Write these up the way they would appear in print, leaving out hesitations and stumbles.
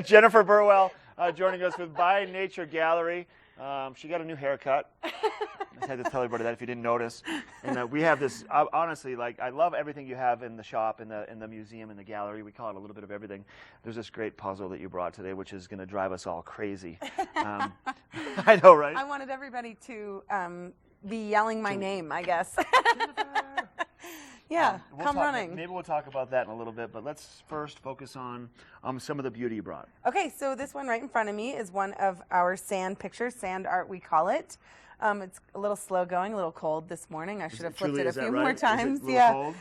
Jennifer Burwell joining us with By Nature Gallery. She got a new haircut. I just had to tell everybody that if you didn't notice. And we have this, honestly, like, I love everything you have in the shop, in the museum, in the gallery. We call it a little bit of everything. There's this great puzzle that you brought today, which is going to drive us all crazy. I know, right? I wanted everybody to be yelling my name, I guess. Yeah, come running. Maybe we'll talk about that in a little bit, but let's first focus on some of the beauty you brought. Okay, so this one right in front of me is one of our sand pictures, sand art we call it. It's a little slow going, a little cold this morning. I should have flipped it a few more times. Yeah.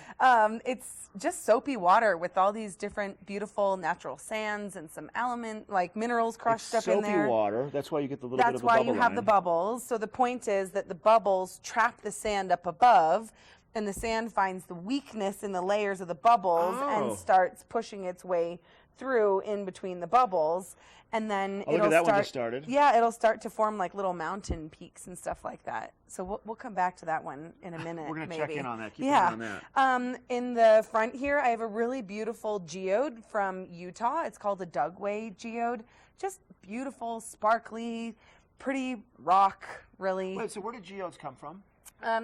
It's just soapy water with all these different beautiful natural sands and some element like minerals crushed up in there. Soapy water. That's why you get the little bit of a bubble That's why you have the bubbles. So the point is that the bubbles trap the sand up above, and the sand finds the weakness in the layers of the bubbles and starts pushing its way through in between the bubbles, and then look at that one just started. Yeah, it'll start to form like little mountain peaks and stuff like that. So we'll come back to that one in a minute. We're gonna check in on that. Keep yeah. an eye on that. In the front here, I have a really beautiful geode from Utah. It's called the Dugway geode. Just beautiful, sparkly, pretty rock, really. Wait, so where did geodes come from?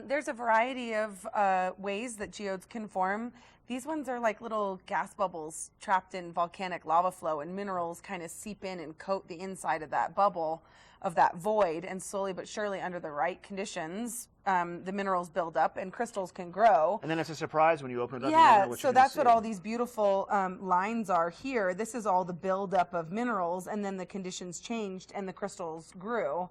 There's a variety of ways that geodes can form. These ones are like little gas bubbles trapped in volcanic lava flow, and minerals kind of seep in and coat the inside of that bubble, of that void, and slowly but surely, under the right conditions, the minerals build up and crystals can grow. And then it's a surprise when you open it up. Yeah, what so that's what all these beautiful lines are here. This is all the buildup of minerals, and then the conditions changed and the crystals grew.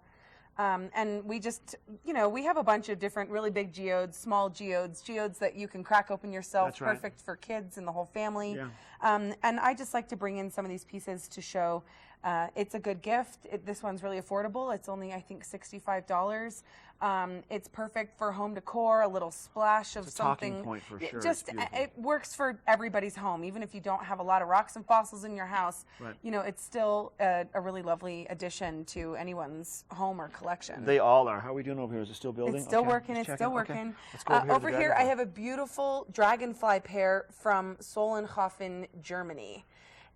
And we just, we have a bunch of different really big geodes, small geodes, geodes that you can crack open yourself. That's right. Perfect for kids and the whole family. Yeah. And I just like to bring in some of these pieces to show it's a good gift. This one's really affordable. It's only, I think, $65. It's perfect for home decor, a little splash of something. Talking point for sure. It works for everybody's home, even if you don't have a lot of rocks and fossils in your house. Right. It's still a really lovely addition to anyone's home or collection. They all are. How are we doing over here? Is it still building? It's still working. Let's It's still working. Okay. Let's go over here, I have a beautiful dragonfly pear from Solnhofen, Germany.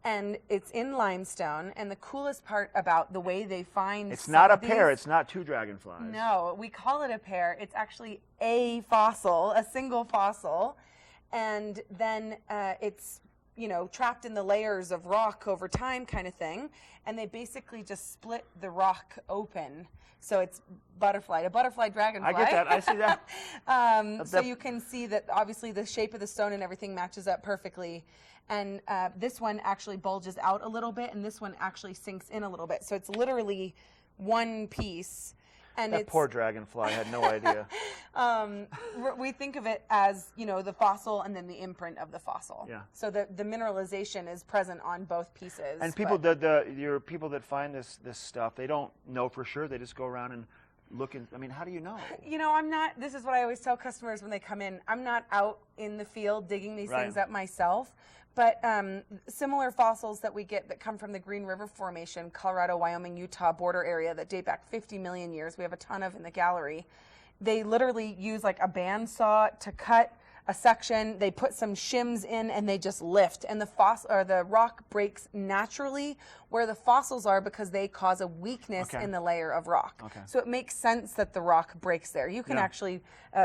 And it's in limestone, and the coolest part about the way they find it's not a pair, it's not two dragonflies. No, we call it a pair. It's actually a fossil, a single fossil, and then it's trapped in the layers of rock over time kind of thing, and they basically just split the rock open. So it's a butterfly dragonfly. I get that. I see that. So you can see that obviously the shape of the stone and everything matches up perfectly. And this one actually bulges out a little bit, and this one actually sinks in a little bit. So it's literally one piece. And that poor dragonfly had no idea. We think of it as, the fossil and then the imprint of the fossil. Yeah. So the mineralization is present on both pieces. And people, your people that find this stuff, they don't know for sure. They just go around and look. How do you know? I'm not. This is what I always tell customers when they come in. I'm not out in the field digging these things up myself. But similar fossils that we get that come from the Green River Formation, Colorado, Wyoming, Utah border area that date back 50 million years, we have a ton of in the gallery. They literally use like a bandsaw to cut a section. They put some shims in and they just lift. And the rock breaks naturally where the fossils are because they cause a weakness in the layer of rock. Okay. So it makes sense that the rock breaks there. You can actually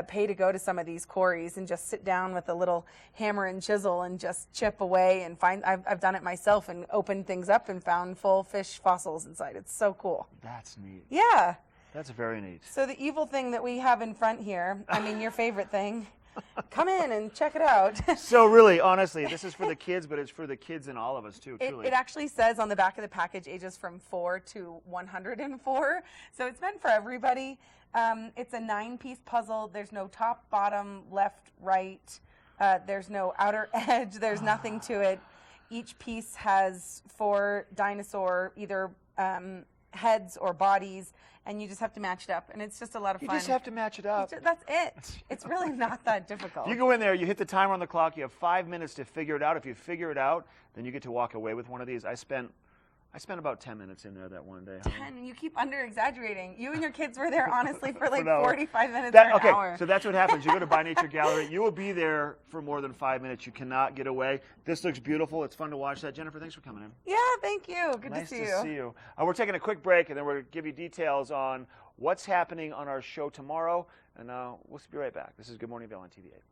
pay to go to some of these quarries and just sit down with a little hammer and chisel and just chip away and find. I've done it myself and opened things up and found full fish fossils inside. It's so cool. That's neat. Yeah. That's very neat. So the evil thing that we have in front here, your favorite thing. Come in and check it out. So really, honestly, this is for the kids, but it's for the kids in all of us too, truly. It actually says on the back of the package ages from 4 to 104. So it's meant for everybody. It's a 9-piece puzzle. There's no top, bottom, left, right. There's no outer edge. There's nothing to it. Each piece has 4 dinosaur either heads or bodies, and you just have to match it up, and it's just a lot of fun. You just have to match it up. That's it. It's really not that difficult. You go in there, you hit the timer on the clock, you have 5 minutes to figure it out. If you figure it out, then you get to walk away with one of these. I spent I spent about 10 minutes in there that one day. 10. You keep under-exaggerating. You and your kids were there, honestly, for like No. 45 minutes or an hour. So that's what happens. You go to By Nature Gallery. You will be there for more than 5 minutes. You cannot get away. This looks beautiful. It's fun to watch that. Jennifer, thanks for coming in. Yeah, thank you. Good Nice to see to see you. We're taking a quick break, and then we're going to give you details on what's happening on our show tomorrow. And we'll be right back. This is Good Morning Vail on TV8.